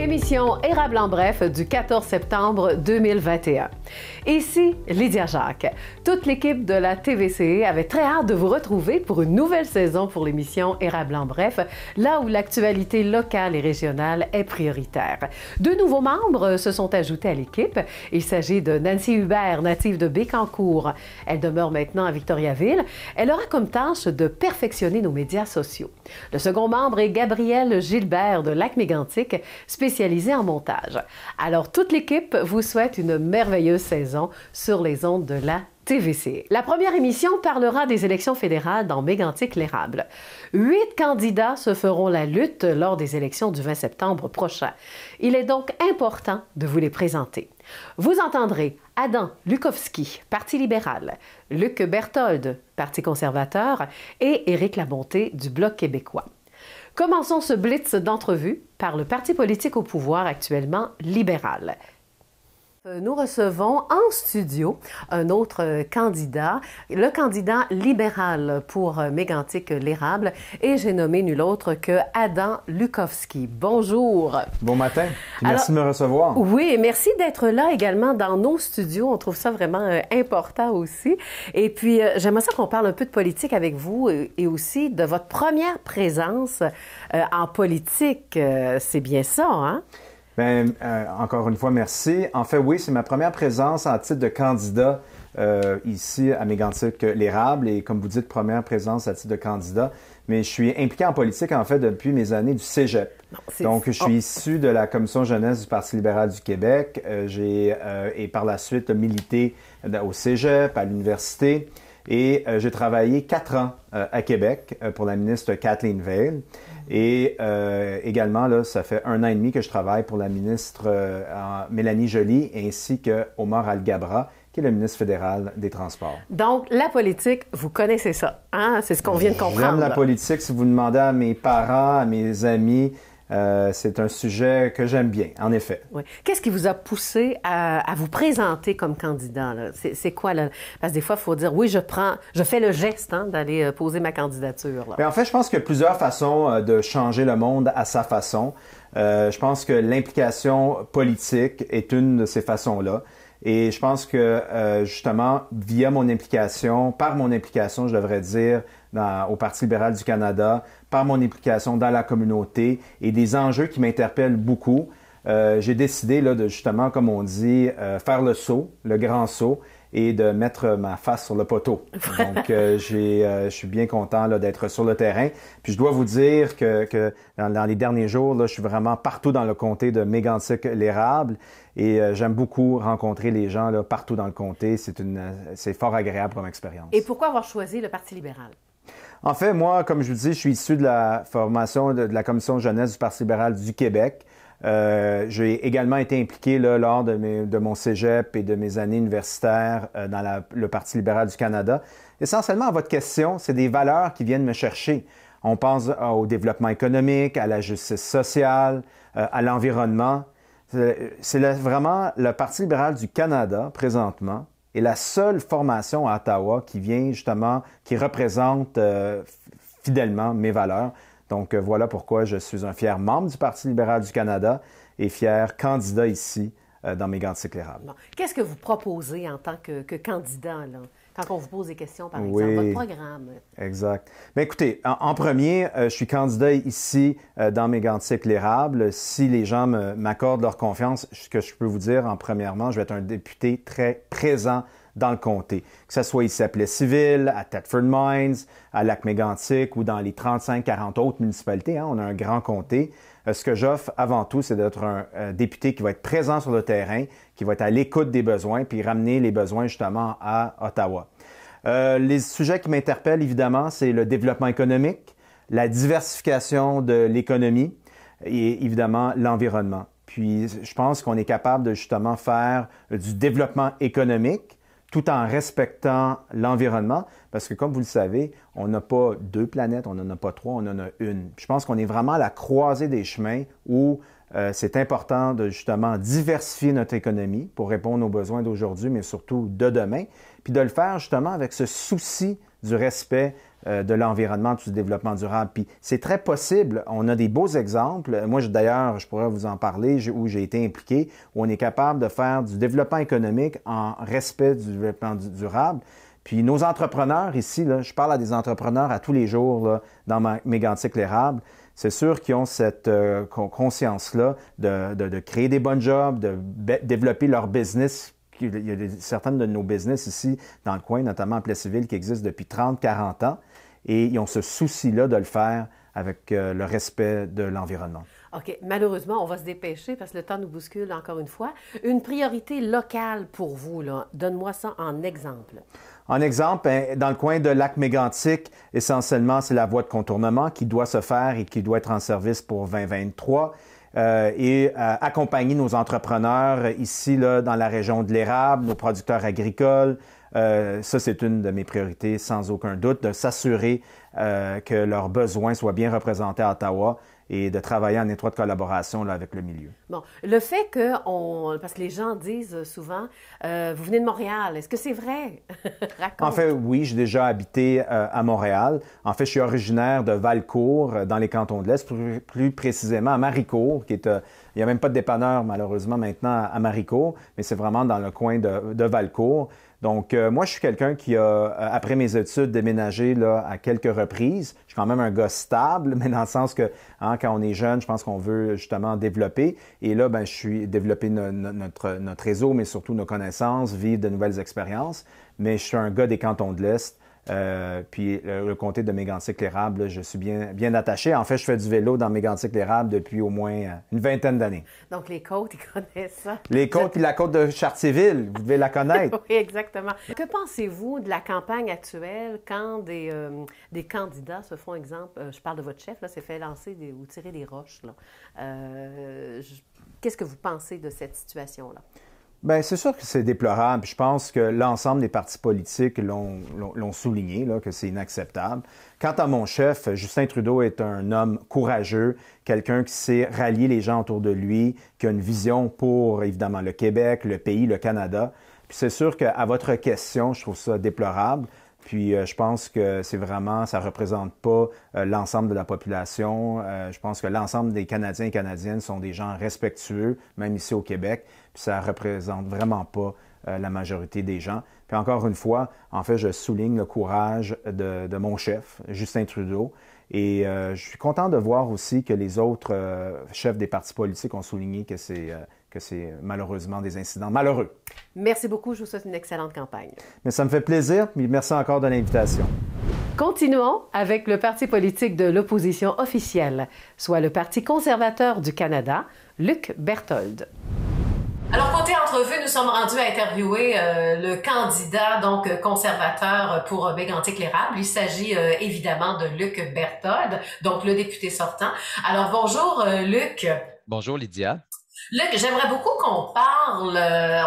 l'émission Érable en bref du 14 septembre 2021. Ici Lydia Jacques. Toute l'équipe de la TVC avait très hâte de vous retrouver pour une nouvelle saison pour l'émission Érable en bref, là où l'actualité locale et régionale est prioritaire. Deux nouveaux membres se sont ajoutés à l'équipe. Il s'agit de Nancy Hubert, native de Bécancour. Elle demeure maintenant à Victoriaville. Elle aura comme tâche de perfectionner nos médias sociaux. Le second membre est Gabriel Gilbert de Lac-Mégantic, spécialisé en montage. Alors, toute l'équipe vous souhaite une merveilleuse saison sur les ondes de la TVC. La première émission parlera des élections fédérales dans Mégantic-l'Érable. 8 candidats se feront la lutte lors des élections du 20 septembre prochain. Il est donc important de vous les présenter. Vous entendrez Adam Lukowski, Parti libéral, Luc Berthold, Parti conservateur, et Éric Labonté du Bloc québécois. Commençons ce blitz d'entrevue par le parti politique au pouvoir actuellement libéral. Nous recevons en studio un autre candidat, le candidat libéral pour Mégantic-l'Érable, et j'ai nommé nul autre que Adam Lukowski. Bonjour. Bon matin. Merci de me recevoir. Oui, merci d'être là également dans nos studios. On trouve ça vraiment important aussi. Et puis, j'aimerais ça qu'on parle un peu de politique avec vous et aussi de votre première présence en politique. C'est bien ça, hein? Bien, encore une fois, merci. En fait, oui, c'est ma première présence en titre de candidat ici à Mégantic-l'Érable et, comme vous dites, première présence à titre de candidat. Mais je suis impliqué en politique, en fait, depuis mes années du cégep. Donc, je suis issu de la Commission jeunesse du Parti libéral du Québec. Et par la suite milité au cégep, à l'université. Et j'ai travaillé 4 ans à Québec pour la ministre Kathleen Veil. Et également, là, ça fait 1 an et demi que je travaille pour la ministre Mélanie Joly ainsi que Omar Al-Gabra, qui est le ministre fédéral des Transports. Donc, la politique, vous connaissez ça, hein? C'est ce qu'on vient de comprendre. J'aime la politique. Si vous demandez à mes parents, à mes amis, c'est un sujet que j'aime bien, en effet. Oui. Qu'est-ce qui vous a poussé à vous présenter comme candidat, là? C'est quoi, là? Parce que des fois, il faut dire, oui, je fais le geste, hein, d'aller poser ma candidature, là. Bien, en fait, je pense qu'il y a plusieurs façons de changer le monde à sa façon. Je pense que l'implication politique est une de ces façons-là. Et je pense que, justement, par mon implication, je devrais dire, au Parti libéral du Canada, par mon implication dans la communauté et des enjeux qui m'interpellent beaucoup, j'ai décidé, là, de justement, comme on dit, faire le saut, le grand saut, et de mettre ma face sur le poteau. Donc, je suis bien content là, d'être sur le terrain. Puis, je dois vous dire que dans les derniers jours, là, je suis vraiment partout dans le comté de Mégantic-l'Érable et j'aime beaucoup rencontrer les gens là, partout dans le comté. C'est fort agréable comme expérience. Et pourquoi avoir choisi le Parti libéral? En fait, moi, comme je vous dis, je suis issu de la formation de la Commission jeunesse du Parti libéral du Québec. J'ai également été impliqué là, lors de mon cégep et de mes années universitaires dans le Parti libéral du Canada. Essentiellement, à votre question, c'est des valeurs qui viennent me chercher. On pense au développement économique, à la justice sociale, à l'environnement. C'est vraiment le Parti libéral du Canada, présentement, est la seule formation à Ottawa qui vient justement, qui représente fidèlement mes valeurs. Donc, voilà pourquoi je suis un fier membre du Parti libéral du Canada et fier candidat ici dans Mégantic-l'Érable. Bon. Qu'est-ce que vous proposez en tant que candidat, là, quand on vous pose des questions, par exemple, votre programme? Exact. Bien, écoutez, en premier, je suis candidat ici dans Mégantic-l'Érable. Si les gens m'accordent leur confiance, ce que je peux vous dire, premièrement, je vais être un député très présent dans le comté, que ce soit ici à Plessisville, à Thetford Mines, à Lac-Mégantic ou dans les 35-40 autres municipalités. Hein, on a un grand comté. Ce que j'offre avant tout, c'est d'être un député qui va être présent sur le terrain, qui va être à l'écoute des besoins, puis ramener les besoins justement à Ottawa. Les sujets qui m'interpellent, évidemment, c'est le développement économique, la diversification de l'économie et évidemment l'environnement. Puis, je pense qu'on est capable de justement faire du développement économique tout en respectant l'environnement, parce que comme vous le savez, on n'a pas 2 planètes, on n'en a pas 3, on en a une. Je pense qu'on est vraiment à la croisée des chemins où c'est important de justement diversifier notre économie pour répondre aux besoins d'aujourd'hui, mais surtout de demain, puis de le faire justement avec ce souci du respect de l'environnement, du développement durable. Puis c'est très possible. On a des beaux exemples. Moi, d'ailleurs, je pourrais vous en parler, où j'ai été impliqué, où on est capable de faire du développement économique en respect du développement durable. Puis nos entrepreneurs ici, là, je parle à des entrepreneurs à tous les jours là, dans Mégantic l'érable, c'est sûr qu'ils ont cette conscience-là de créer des bons jobs, de développer leur business. Il y a certaines de nos business ici dans le coin, notamment en Plessisville, qui existent depuis 30-40 ans. Et ils ont ce souci-là de le faire avec le respect de l'environnement. OK. Malheureusement, on va se dépêcher parce que le temps nous bouscule encore une fois. Une priorité locale pour vous, là. Donne-moi ça en exemple. En exemple, dans le coin de Lac-Mégantic, essentiellement, c'est la voie de contournement qui doit se faire et qui doit être en service pour 2023. Accompagner nos entrepreneurs ici, là, dans la région de l'érable, nos producteurs agricoles. Ça, c'est une de mes priorités, sans aucun doute, de s'assurer que leurs besoins soient bien représentés à Ottawa et de travailler en étroite collaboration là, avec le milieu. Bon, le fait parce que les gens disent souvent, vous venez de Montréal, est-ce que c'est vrai? Raconte. En fait, oui, j'ai déjà habité à Montréal. En fait, je suis originaire de Valcourt, dans les cantons de l'Est, plus précisément à Maricourt, qui est... il n'y a même pas de dépanneur, malheureusement, maintenant à Maricourt, mais c'est vraiment dans le coin de Valcourt. Donc, moi, je suis quelqu'un qui a, après mes études, déménagé là, à quelques reprises. Je suis quand même un gars stable, mais dans le sens que quand on est jeune, je pense qu'on veut justement développer. Et là, je suis développé notre réseau, mais surtout nos connaissances, vivre de nouvelles expériences. Mais je suis un gars des cantons de l'Est. Puis le comté de Mégantic-l'érable, je suis bien attaché. En fait, je fais du vélo dans Mégantic-l'érable depuis au moins une vingtaine d'années. Donc, les côtes, ils connaissent ça. Les côtes, puis la côte de Chartierville, vous devez la connaître. Oui, exactement. Que pensez-vous de la campagne actuelle quand des candidats se font, exemple, je parle de votre chef, là, s'est fait lancer ou tirer des roches, là. Qu'est-ce que vous pensez de cette situation-là? Bien, c'est sûr que c'est déplorable. Je pense que l'ensemble des partis politiques l'ont souligné, là, que c'est inacceptable. Quant à mon chef, Justin Trudeau est un homme courageux, quelqu'un qui sait rallier les gens autour de lui, qui a une vision pour, évidemment, le Québec, le pays, le Canada. Puis c'est sûr qu'à votre question, je trouve ça déplorable. Puis je pense que c'est vraiment, ça ne représente pas l'ensemble de la population. Je pense que l'ensemble des Canadiens et Canadiennes sont des gens respectueux, même ici au Québec. Puis ça ne représente vraiment pas la majorité des gens. Puis encore une fois, en fait, je souligne le courage de mon chef, Justin Trudeau. Et je suis content de voir aussi que les autres chefs des partis politiques ont souligné que c'est malheureusement des incidents malheureux. Merci beaucoup. Je vous souhaite une excellente campagne. Mais ça me fait plaisir. Merci encore de l'invitation. Continuons avec le parti politique de l'opposition officielle, soit le Parti conservateur du Canada, Luc Berthold. Alors, côté entrevue, nous sommes rendus à interviewer le candidat donc conservateur pour Mégantic-l'érable. Il s'agit évidemment de Luc Berthold, donc le député sortant. Alors, bonjour Luc. Bonjour Lydia. Luc, j'aimerais beaucoup qu'on parle,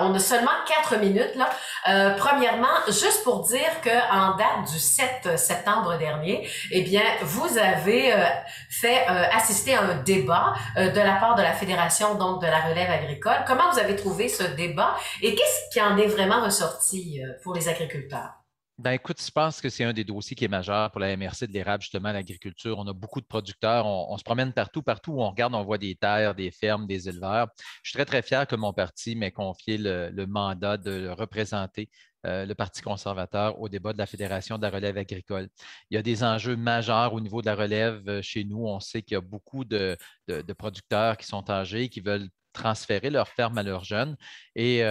on a seulement 4 minutes là. Premièrement, juste pour dire qu'en date du 7 septembre dernier, eh bien, vous avez fait assister à un débat de la part de la Fédération donc de la relève agricole. Comment vous avez trouvé ce débat et qu'est-ce qui en est vraiment ressorti pour les agriculteurs? Ben écoute, je pense que c'est un des dossiers qui est majeur pour la MRC de l'érable, justement, l'agriculture. On a beaucoup de producteurs, on se promène partout où on regarde, on voit des terres, des fermes, des éleveurs. Je suis très, très fier que mon parti m'ait confié le mandat de représenter le Parti conservateur au débat de la Fédération de la relève agricole. Il y a des enjeux majeurs au niveau de la relève chez nous. On sait qu'il y a beaucoup de producteurs qui sont âgés, qui veulent transférer leur ferme à leurs jeunes. Et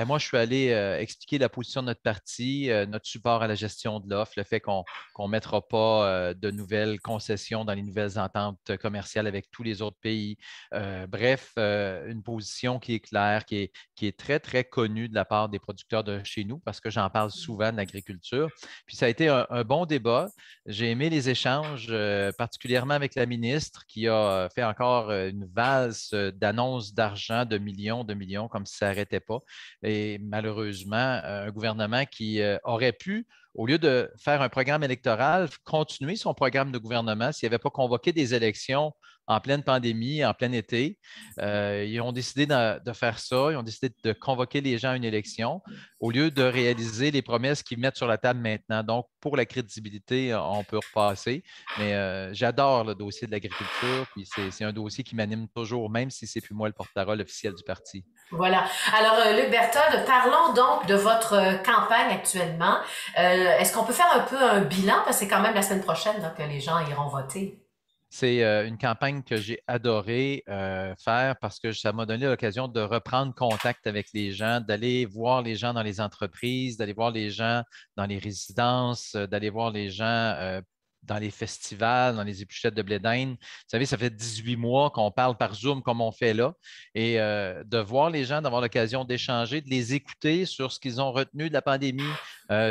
moi, je suis allé expliquer la position de notre parti, notre support à la gestion de l'offre, le fait qu'on ne mettra pas de nouvelles concessions dans les nouvelles ententes commerciales avec tous les autres pays. Une position qui est claire, qui est très, très connue de la part des producteurs de chez nous, parce que j'en parle souvent de l'agriculture. Puis ça a été un bon débat. J'ai aimé les échanges, particulièrement avec la ministre, qui a fait encore une valse d'annonces d'argent de millions, comme si ça n'arrêtait pas. Et malheureusement, un gouvernement qui aurait pu au lieu de faire un programme électoral, continuer son programme de gouvernement, s'il n'avait pas convoqué des élections en pleine pandémie, en plein été. Ils ont décidé de faire ça. Ils ont décidé de convoquer les gens à une élection au lieu de réaliser les promesses qu'ils mettent sur la table maintenant. Donc, pour la crédibilité, on peut repasser. Mais j'adore le dossier de l'agriculture. Puis c'est un dossier qui m'anime toujours, même si c'est plus moi le porte-parole officiel du parti. Voilà. Alors, Luc Berthold, parlons donc de votre campagne actuellement. Est-ce qu'on peut faire un peu un bilan? Parce que c'est quand même la semaine prochaine là, que les gens iront voter. C'est une campagne que j'ai adoré faire parce que ça m'a donné l'occasion de reprendre contact avec les gens, d'aller voir les gens dans les entreprises, d'aller voir les gens dans les résidences, d'aller voir les gens dans les festivals, dans les épluchettes de blé d'Inde. Vous savez, ça fait 18 mois qu'on parle par Zoom comme on fait là. Et de voir les gens, d'avoir l'occasion d'échanger, de les écouter sur ce qu'ils ont retenu de la pandémie,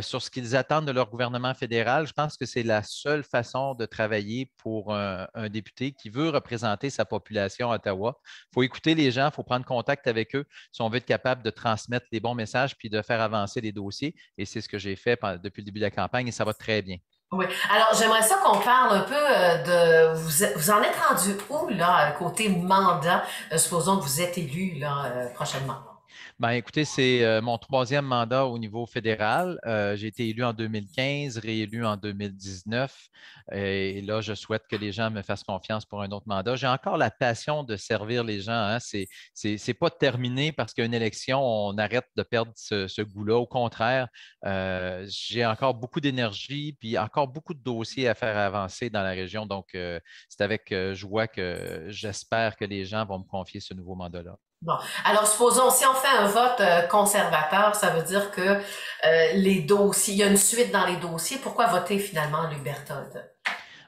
sur ce qu'ils attendent de leur gouvernement fédéral. Je pense que c'est la seule façon de travailler pour un député qui veut représenter sa population à Ottawa. Il faut écouter les gens, il faut prendre contact avec eux si on veut être capable de transmettre les bons messages puis de faire avancer les dossiers. Et c'est ce que j'ai fait depuis le début de la campagne et ça va très bien. Oui. Alors, j'aimerais ça qu'on parle un peu vous en êtes rendu où, là, côté mandat? Supposons que vous êtes élu, là, prochainement. Ben, écoutez, c'est mon troisième mandat au niveau fédéral. J'ai été élu en 2015, réélu en 2019. Et là, je souhaite que les gens me fassent confiance pour un autre mandat. J'ai encore la passion de servir les gens. Hein. C'est pas terminé parce qu'une élection, on arrête de perdre ce goût-là. Au contraire, j'ai encore beaucoup d'énergie puis encore beaucoup de dossiers à faire avancer dans la région. Donc, c'est avec joie que j'espère que les gens vont me confier ce nouveau mandat-là. Bon, alors supposons, si on fait un vote conservateur, ça veut dire que les dossiers, il y a une suite dans les dossiers. Pourquoi voter finalement Luc Berthold?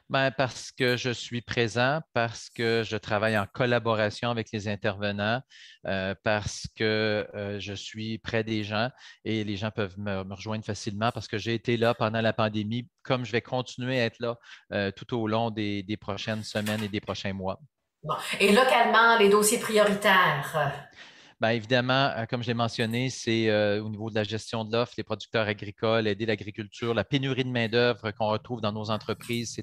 Ben, parce que je suis présent, parce que je travaille en collaboration avec les intervenants, parce que je suis près des gens et les gens peuvent me rejoindre facilement parce que j'ai été là pendant la pandémie, comme je vais continuer à être là tout au long des prochaines semaines et des prochains mois. Bon. Et localement, les dossiers prioritaires. Bien, évidemment, comme je l'ai mentionné, c'est au niveau de la gestion de l'offre, les producteurs agricoles, aider l'agriculture, la pénurie de main-d'œuvre qu'on retrouve dans nos entreprises,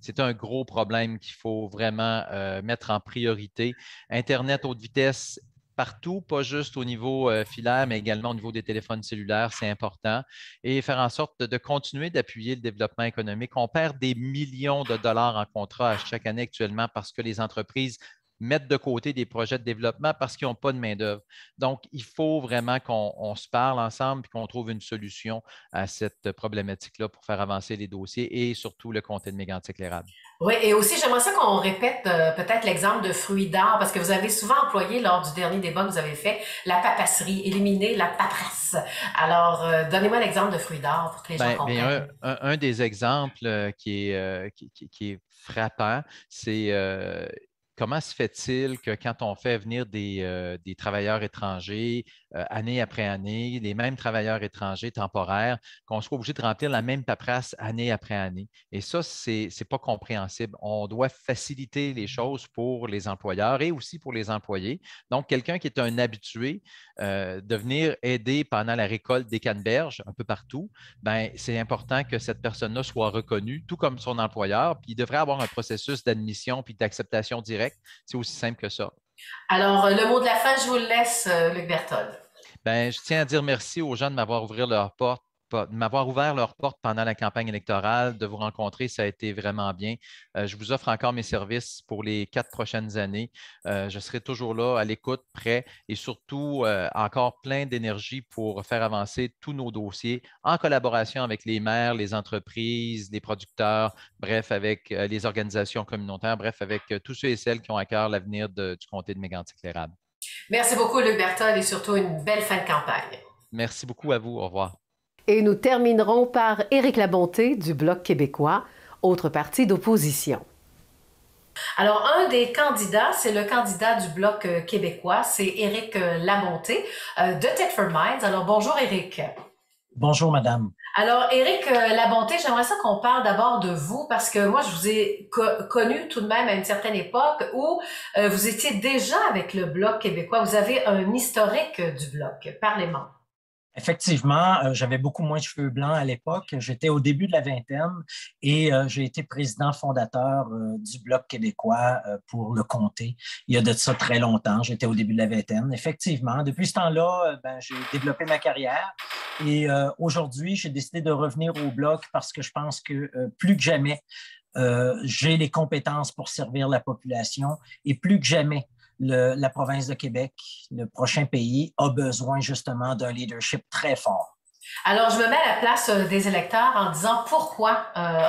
c'est un gros problème qu'il faut vraiment mettre en priorité. Internet haute vitesse partout, pas juste au niveau filaire, mais également au niveau des téléphones cellulaires, c'est important. Et faire en sorte de continuer d'appuyer le développement économique. On perd des millions de dollars en contrat à chaque année actuellement parce que les entreprises mettre de côté des projets de développement parce qu'ils n'ont pas de main-d'œuvre. Donc, il faut vraiment qu'on se parle ensemble et qu'on trouve une solution à cette problématique-là pour faire avancer les dossiers et surtout le comté de Mégantic-l'Érable. Oui, et aussi, j'aimerais ça qu'on répète peut-être l'exemple de fruits d'or, parce que vous avez souvent employé lors du dernier débat que vous avez fait la papasserie, éliminer la paperasse. Alors, donnez-moi l'exemple de fruits d'or pour que les gens comprennent. Un des exemples qui est frappant, c'est comment se fait-il que quand on fait venir des travailleurs étrangers année après année, les mêmes travailleurs étrangers temporaires, qu'on soit obligé de remplir la même paperasse année après année? Et ça, c'est pas compréhensible. On doit faciliter les choses pour les employeurs et aussi pour les employés. Donc, quelqu'un qui est un habitué de venir aider pendant la récolte des canneberges un peu partout, ben, c'est important que cette personne-là soit reconnue, tout comme son employeur, puis il devrait avoir un processus d'admission puis d'acceptation directe. C'est aussi simple que ça. Alors, le mot de la fin, je vous le laisse, Luc Berthold. Ben, je tiens à dire merci aux gens de m'avoir ouvert leurs portes pendant la campagne électorale, de vous rencontrer, ça a été vraiment bien. Je vous offre encore mes services pour les 4 prochaines années. Je serai toujours là, à l'écoute, prêt et surtout encore plein d'énergie pour faire avancer tous nos dossiers en collaboration avec les maires, les entreprises, les producteurs, bref, avec les organisations communautaires, bref, avec tous ceux et celles qui ont à cœur l'avenir du comté de Mégantic-l'Érable. Merci beaucoup, Luc Berthold, et surtout une belle fin de campagne. Merci beaucoup à vous. Au revoir. Et nous terminerons par Éric Labonté du Bloc québécois, autre parti d'opposition. Alors, un des candidats, c'est le candidat du Bloc québécois, c'est Éric Labonté de Thetford Mines. Alors, bonjour Éric. Bonjour, madame. Alors, Éric Labonté, j'aimerais ça qu'on parle d'abord de vous, parce que moi, je vous ai connu tout de même à une certaine époque où vous étiez déjà avec le Bloc québécois. Vous avez un historique du Bloc. Parlez-moi. Effectivement, j'avais beaucoup moins de cheveux blancs à l'époque. J'étais au début de la vingtaine et j'ai été président fondateur du Bloc québécois pour le comté. Il y a de ça très longtemps. J'étais au début de la vingtaine. Effectivement, depuis ce temps-là, j'ai développé ma carrière et aujourd'hui, j'ai décidé de revenir au Bloc parce que je pense que plus que jamais, j'ai les compétences pour servir la population et plus que jamais, la province de Québec, le prochain pays, a besoin justement d'un leadership très fort. Alors, je me mets à la place des électeurs en disant pourquoi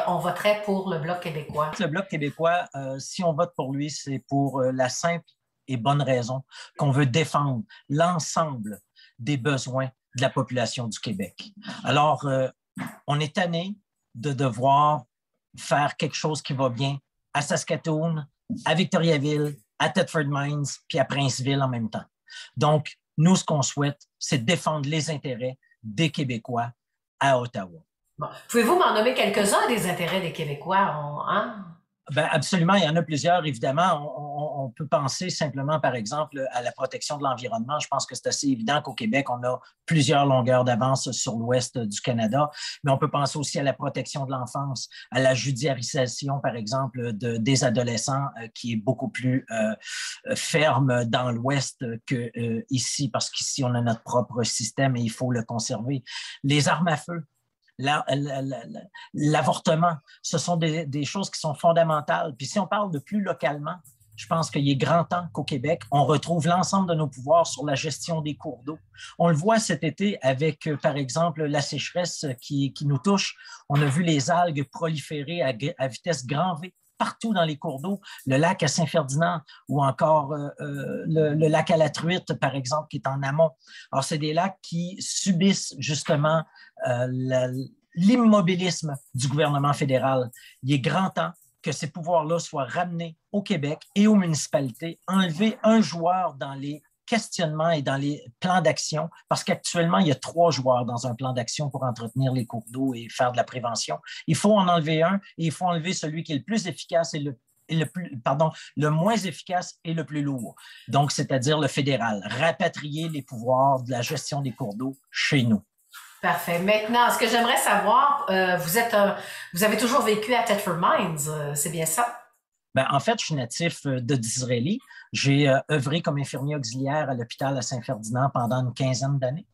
on voterait pour le Bloc québécois. Le Bloc québécois, si on vote pour lui, c'est pour la simple et bonne raison qu'on veut défendre l'ensemble des besoins de la population du Québec. Alors, on est tanné de devoir faire quelque chose qui va bien à Saskatoon, à Victoriaville, à Thetford Mines, puis à Princeville en même temps. Donc, nous, ce qu'on souhaite, c'est défendre les intérêts des Québécois à Ottawa. Bon. Pouvez-vous m'en nommer quelques-uns des intérêts des Québécois? Absolument, il y en a plusieurs, évidemment. On peut penser simplement, par exemple, à la protection de l'environnement. Je pense que c'est assez évident qu'au Québec, on a plusieurs longueurs d'avance sur l'ouest du Canada, mais on peut penser aussi à la protection de l'enfance, à la judiciarisation, par exemple, des adolescents qui est beaucoup plus ferme dans l'ouest qu'ici, parce qu'ici, on a notre propre système et il faut le conserver. Les armes à feu. L'avortement, ce sont des choses qui sont fondamentales. Puis si on parle de plus localement, je pense qu'il est grand temps qu'au Québec, on retrouve l'ensemble de nos pouvoirs sur la gestion des cours d'eau. On le voit cet été avec, par exemple, la sécheresse qui nous touche. On a vu les algues proliférer à vitesse grand V partout dans les cours d'eau, le lac à Saint-Ferdinand ou encore le lac à la Truite, par exemple, qui est en amont. Alors, c'est des lacs qui subissent justement l'immobilisme du gouvernement fédéral. Il est grand temps que ces pouvoirs-là soient ramenés au Québec et aux municipalités, enlever un joueur dans les questionnements et dans les plans d'action, parce qu'actuellement, il y a 3 joueurs dans un plan d'action pour entretenir les cours d'eau et faire de la prévention. Il faut en enlever un et il faut enlever celui qui est le plus efficace et le moins efficace et le plus lourd. Donc, c'est-à-dire le fédéral. Rapatrier les pouvoirs de la gestion des cours d'eau chez nous. Parfait. Maintenant, ce que j'aimerais savoir, vous avez toujours vécu à Thetford Mines, c'est bien ça? En fait, je suis natif de Disraeli. J'ai œuvré comme infirmier auxiliaire à l'hôpital à Saint-Ferdinand pendant une 15aine d'années.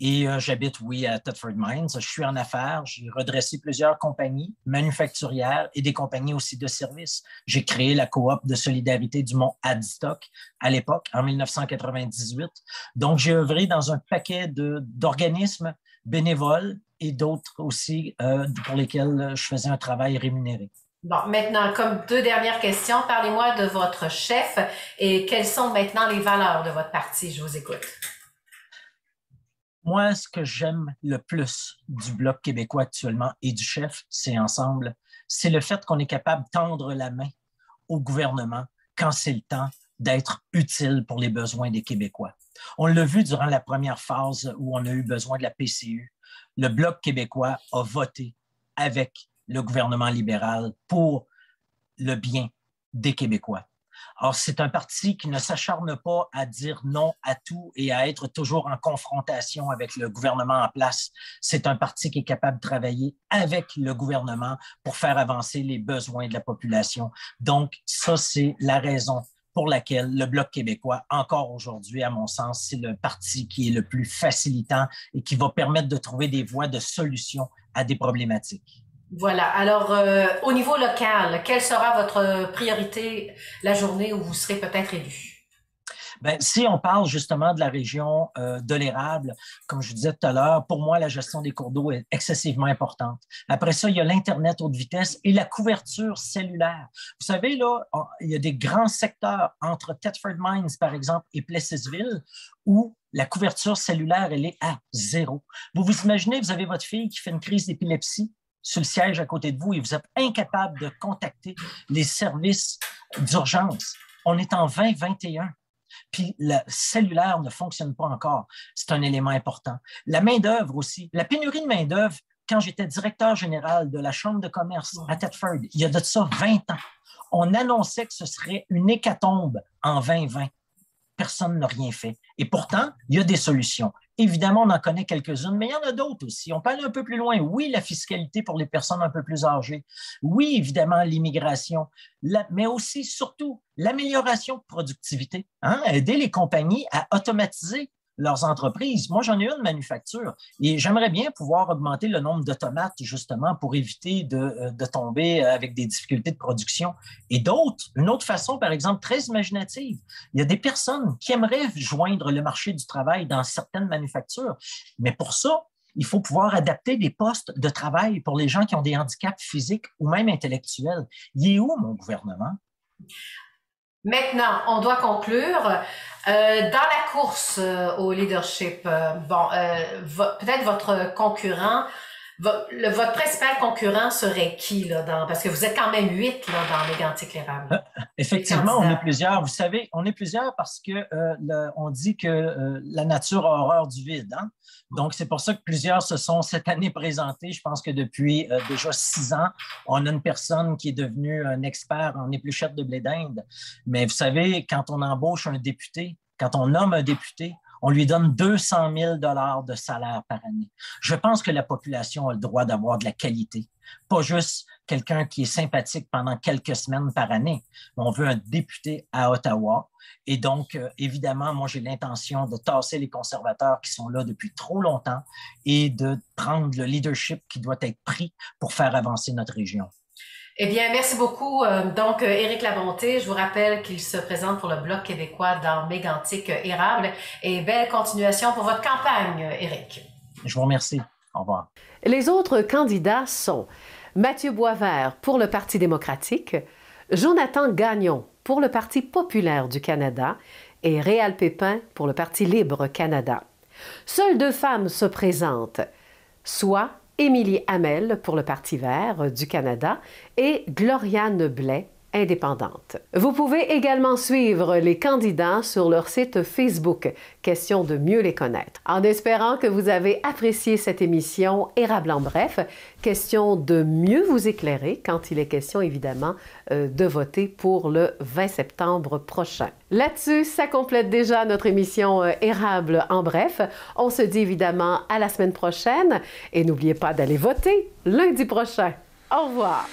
Et j'habite, oui, à Thetford Mines. Je suis en affaires. J'ai redressé plusieurs compagnies manufacturières et des compagnies aussi de services. J'ai créé la coop de solidarité du Mont Adstock à l'époque, en 1998. Donc, j'ai œuvré dans un paquet d'organismes bénévoles et d'autres aussi pour lesquels je faisais un travail rémunéré. Bon, maintenant, comme 2 dernières questions, parlez-moi de votre chef et quelles sont maintenant les valeurs de votre parti? Je vous écoute. Moi, ce que j'aime le plus du Bloc québécois actuellement et du chef, c'est ensemble, c'est le fait qu'on est capable de tendre la main au gouvernement quand c'est le temps d'être utile pour les besoins des Québécois. On l'a vu durant la première phase où on a eu besoin de la PCU. Le Bloc québécois a voté avec le gouvernement libéral pour le bien des Québécois. Alors, c'est un parti qui ne s'acharne pas à dire non à tout et à être toujours en confrontation avec le gouvernement en place. C'est un parti qui est capable de travailler avec le gouvernement pour faire avancer les besoins de la population. Donc, ça, c'est la raison pour laquelle le Bloc québécois, encore aujourd'hui, à mon sens, c'est le parti qui est le plus facilitant et qui va permettre de trouver des voies de solution à des problématiques. Voilà. Alors, au niveau local, quelle sera votre priorité la journée où vous serez peut-être élu? Si on parle justement de la région de l'érable, comme je vous disais tout à l'heure, pour moi, la gestion des cours d'eau est excessivement importante. Après ça, il y a l'Internet haute vitesse et la couverture cellulaire. Vous savez, là, il y a des grands secteurs entre Thetford Mines, par exemple, et Plessisville, où la couverture cellulaire, elle est à 0. Vous vous imaginez, vous avez votre fille qui fait une crise d'épilepsie sur le siège à côté de vous et vous êtes incapable de contacter les services d'urgence. On est en 2021. Puis le cellulaire ne fonctionne pas encore. C'est un élément important. La main-d'œuvre aussi. La pénurie de main-d'œuvre, quand j'étais directeur général de la Chambre de commerce à Thetford, il y a de ça 20 ans, on annonçait que ce serait une hécatombe en 2020. Personne n'a rien fait. Et pourtant, il y a des solutions. Évidemment, on en connaît quelques-unes, mais il y en a d'autres aussi. On peut aller un peu plus loin. Oui, la fiscalité pour les personnes un peu plus âgées. Oui, évidemment, l'immigration, mais aussi, surtout, l'amélioration de productivité. Hein? Aider les compagnies à automatiser leurs entreprises. Moi, j'en ai une manufacture et j'aimerais bien pouvoir augmenter le nombre d'automates, justement, pour éviter de tomber avec des difficultés de production. Et d'autres, une autre façon, par exemple, très imaginative. Il y a des personnes qui aimeraient joindre le marché du travail dans certaines manufactures, mais pour ça, il faut pouvoir adapter des postes de travail pour les gens qui ont des handicaps physiques ou même intellectuels. Il est où, mon gouvernement? Maintenant, on doit conclure. Dans la course au leadership, peut-être votre concurrent, votre principal concurrent serait qui, là, parce que vous êtes quand même 8 là, dans Mégantic l'érable. Effectivement, on est plusieurs. Vous savez, on est plusieurs parce que on dit que la nature a horreur du vide. Hein? Donc, c'est pour ça que plusieurs se sont cette année présentés. Je pense que depuis déjà 6 ans, on a une personne qui est devenue un expert en épluchette de blé d'Inde. Mais vous savez, quand on embauche un député, quand on nomme un député, on lui donne 200 000 $ de salaire par année. Je pense que la population a le droit d'avoir de la qualité, pas juste quelqu'un qui est sympathique pendant quelques semaines par année. On veut un député à Ottawa. Et donc, évidemment, moi, j'ai l'intention de tasser les conservateurs qui sont là depuis trop longtemps et de prendre le leadership qui doit être pris pour faire avancer notre région. Eh bien, merci beaucoup. Donc, Éric Labonté, je vous rappelle qu'il se présente pour le Bloc québécois dans Mégantic érable. Et belle continuation pour votre campagne, Éric. Je vous remercie. Au revoir. Les autres candidats sont Mathieu Boisvert pour le Parti démocratique, Jonathan Gagnon pour le Parti populaire du Canada et Réal Pépin pour le Parti libre Canada. Seules 2 femmes se présentent, soit Émilie Hamel pour le Parti vert du Canada et Gloriane Blais, indépendante. Vous pouvez également suivre les candidats sur leur site Facebook, question de mieux les connaître. En espérant que vous avez apprécié cette émission Érable en bref, question de mieux vous éclairer quand il est question évidemment de voter pour le 20 septembre prochain. Là-dessus, ça complète déjà notre émission Érable en bref. On se dit évidemment à la semaine prochaine et n'oubliez pas d'aller voter lundi prochain. Au revoir!